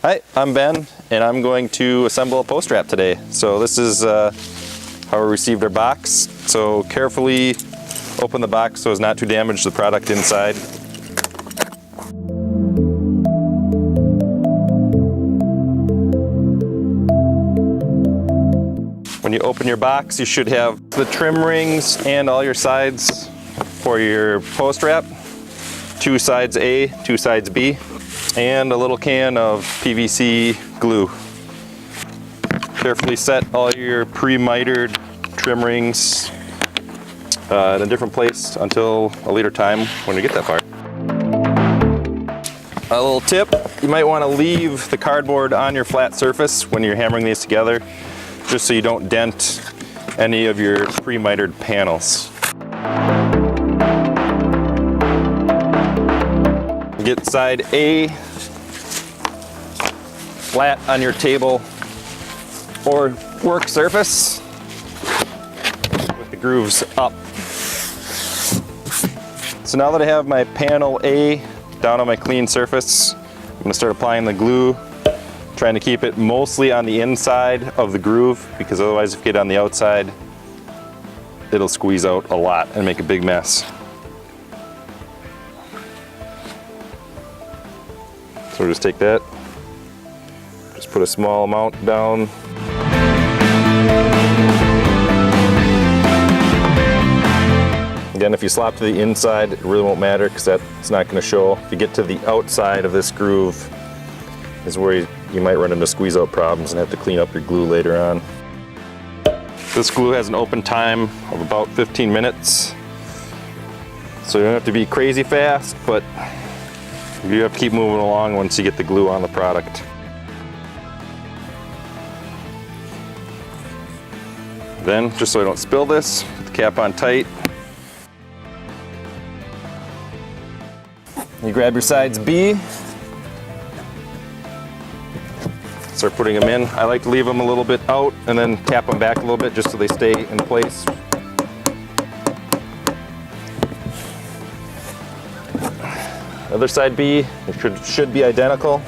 Hi, I'm Ben, and I'm going to assemble a post wrap today. So this is how we received our box. So carefully open the box so as not to damage the product inside. When you open your box, you should have the trim rings and all your sides for your post wrap. 2 sides A, 2 sides B, and a little can of PVC glue. Carefully set all your pre-mitered trim rings in a different place until a later time when you get that far. A little tip, you might want to leave the cardboard on your flat surface when you're hammering these together, just so you don't dent any of your pre-mitered panels. Get side A flat on your table or work surface with the grooves up. So now that I have my panel A down on my clean surface, I'm going to start applying the glue, trying to keep it mostly on the inside of the groove, because otherwise if you get on the outside, it'll squeeze out a lot and make a big mess. So just take that, just put a small amount down. Again, if you slop to the inside, it really won't matter because that's not going to show. If you get to the outside of this groove is where you might run into squeeze out problems and have to clean up your glue later on. This glue has an open time of about 15 minutes. So you don't have to be crazy fast, but you have to keep moving along once you get the glue on the product. Then, just so I don't spill this, put the cap on tight. You grab your sides B, start putting them in. I like to leave them a little bit out and then tap them back a little bit just so they stay in place. Other side B, it should be identical.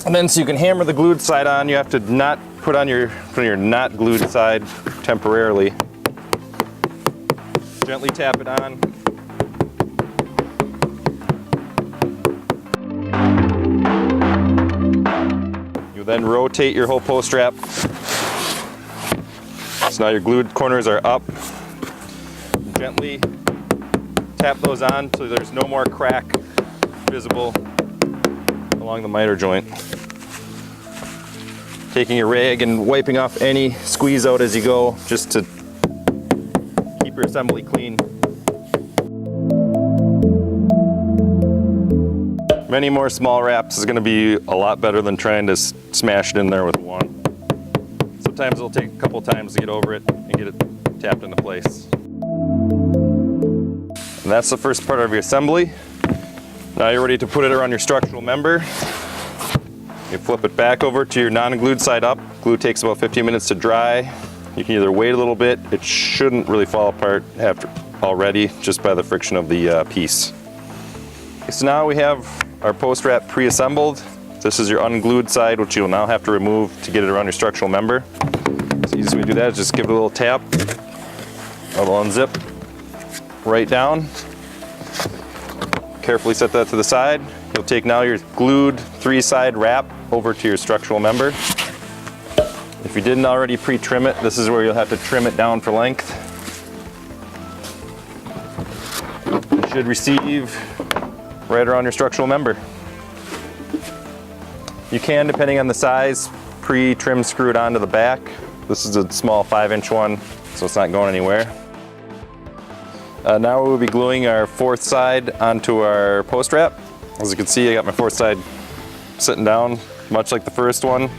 And then so you can hammer the glued side on, you have to not put on your not glued side temporarily. Gently tap it on. You then rotate your whole post wrap. So now your glued corners are up. Gently tap those on so there's no more crack visible along the miter joint. Taking your rag and wiping off any squeeze out as you go, just to keep your assembly clean. Many more small wraps is going to be a lot better than trying to smash it in there with one. Sometimes it'll take a couple times to get over it and get it tapped into place. And that's the first part of your assembly. Now you're ready to put it around your structural member. You flip it back over to your non-glued side up. Glue takes about 15 minutes to dry. You can either wait a little bit. It shouldn't really fall apart after already, just by the friction of the piece. So now we have our post wrap pre-assembled. This is your unglued side, which you'll now have to remove to get it around your structural member. So the easiest way to do that is just give it a little tap. It'll unzip right down. Carefully set that to the side. You'll take now your glued 3-side wrap over to your structural member. If you didn't already pre-trim it, this is where you'll have to trim it down for length. You should receive right around your structural member. You can, depending on the size, pre-trim screw it onto the back. This is a small 5-inch one, so it's not going anywhere. Now we'll be gluing our 4th side onto our post wrap. As you can see, I got my 4th side sitting down, much like the first one.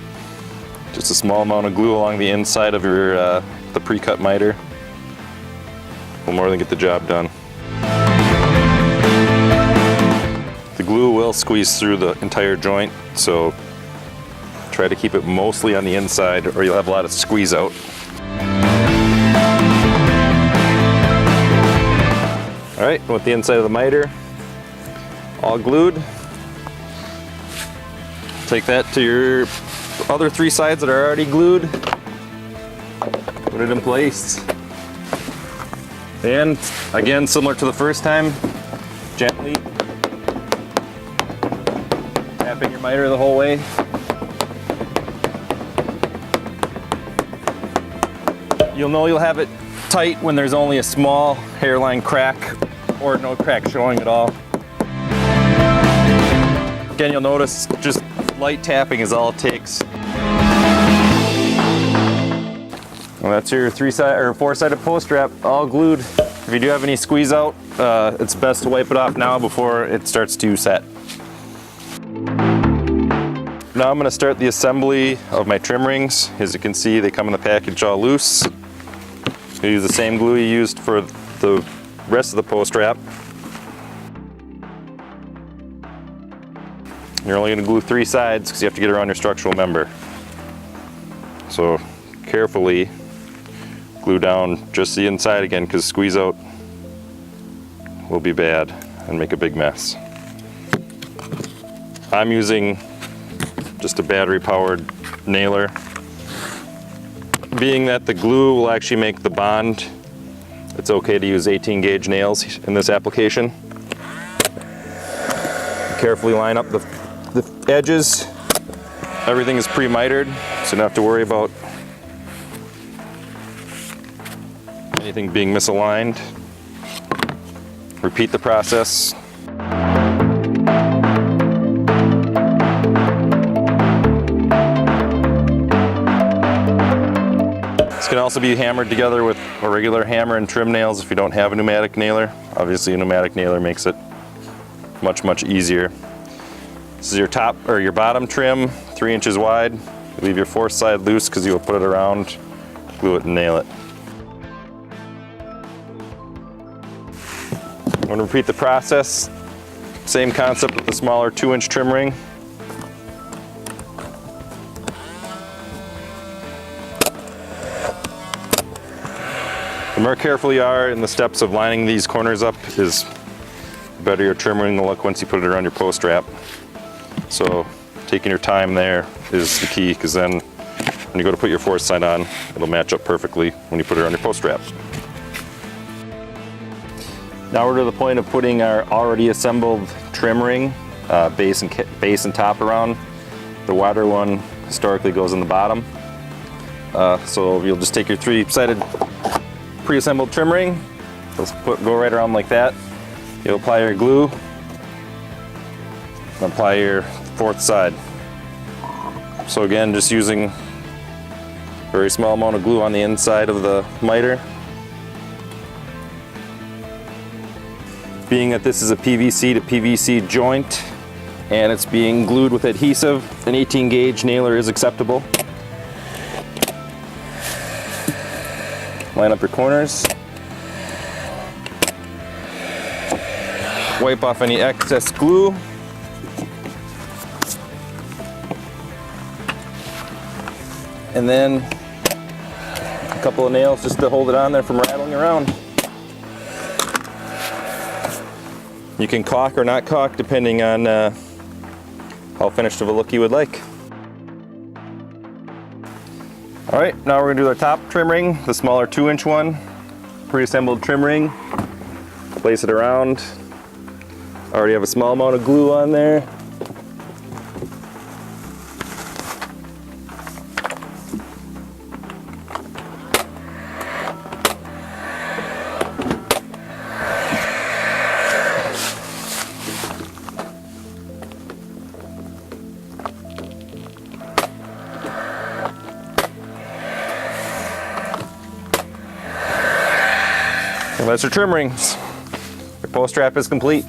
Just a small amount of glue along the inside of your the pre-cut miter will more than get the job done. The glue will squeeze through the entire joint, so try to keep it mostly on the inside or you'll have a lot of squeeze out. All right, right, with the inside of the miter all glued, take that to your other 3 sides that are already glued, put it in place, and again, similar to the first time, gently tapping your miter the whole way. You'll know you'll have it tight when there's only a small hairline crack or no crack showing at all. Again, you'll notice just light tapping is all it takes. Well, that's your 4-sided post wrap all glued. If you do have any squeeze out, it's best to wipe it off now before it starts to set. Now I'm going to start the assembly of my trim rings. As you can see, they come in the package all loose. You use the same glue you used for the rest of the post wrap. You're only going to glue 3 sides because you have to get around your structural member. So carefully glue down just the inside again, because squeeze out will be bad and make a big mess. I'm using just a battery powered nailer. Being that the glue will actually make the bond, it's okay to use 18 gauge nails in this application. Carefully line up the edges. Everything is pre-mitered, so you don't have to worry about anything being misaligned. Repeat the process. This can also be hammered together with a regular hammer and trim nails if you don't have a pneumatic nailer. Obviously a pneumatic nailer makes it much easier. This is your top or your bottom trim, 3 inches wide. You leave your 4th side loose because you will put it around, glue it and nail it. I'm going to repeat the process. Same concept with the smaller 2-inch trim ring. The more careful you are in the steps of lining these corners up, is the better your trim ring will look once you put it around your post wrap. So taking your time there is the key, because then when you go to put your 4th side on, it'll match up perfectly when you put it on your post wrap. Now we're to the point of putting our already assembled trim ring, base and top around. The wider one historically goes in the bottom. So you'll just take your 3-sided pre-assembled trim ring, go right around like that. You'll apply your glue, and apply your 4th side. So again, just using a very small amount of glue on the inside of the miter. Being that this is a PVC to PVC joint and it's being glued with adhesive, an 18 gauge nailer is acceptable. Line up your corners. Wipe off any excess glue. And then a couple of nails just to hold it on there from rattling around. You can caulk or not caulk depending on how finished of a look you would like. All right, now we're gonna do our top trim ring, the smaller 2-inch one, pre-assembled trim ring. Place it around. Already have a small amount of glue on there. And that's your trim rings. Your post wrap is complete.